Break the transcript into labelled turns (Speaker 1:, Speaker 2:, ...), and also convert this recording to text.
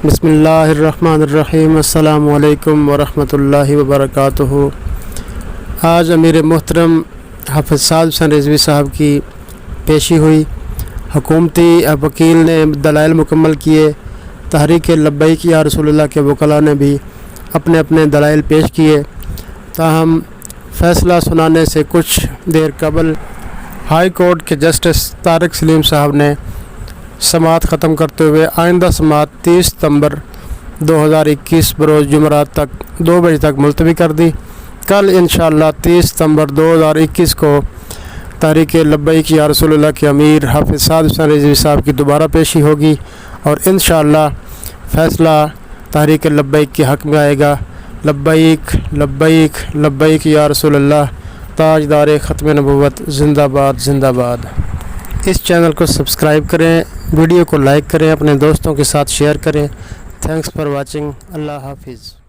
Speaker 1: बिस्मिल्लाहिर्रहमानिर्रहीम। अस्सलामु अलैकुम वरहमतुल्लाहि वबरकातुहू। आज अमीर मोहतरम हाफिज़ साद रिज़वी साहब की पेशी हुई। हकूमती वकील ने दलाइल मुकम्मल किए। तहरीक लब्बैक या रसूलुल्लाह के वकला ने भी अपने अपने दलाइल पेश किए। ताहम फ़ैसला सुनाने से कुछ देर कबल हाई कोर्ट के जस्टिस तारिक सलीम साहब ने समात ख़त्म करते हुए आइंदा समात 30 सितंबर 2021 बरोज़ जुमरात तक 2 बजे तक मुलतवी कर दी। कल इंशाअल्लाह 30 सितंबर 2021 को तहरीक लब्बैक या रसूलुल्लाह के अमीर हाफिज़ साद रिज़वी साहब की दोबारा पेशी होगी और इंशाअल्लाह फ़ैसला तहरीक लब्बैक के हक़ में आएगा। लब्बैक लब्बैक लब्बैक या रसूलुल्लाह, ताजदार ख़त्म नबुव्वत ज़िंदाबाद ज़िंदाबाद। इस चैनल को सब्सक्राइब करें, वीडियो को लाइक करें, अपने दोस्तों के साथ शेयर करें। Thanks for watching. अल्लाह हाफिज़।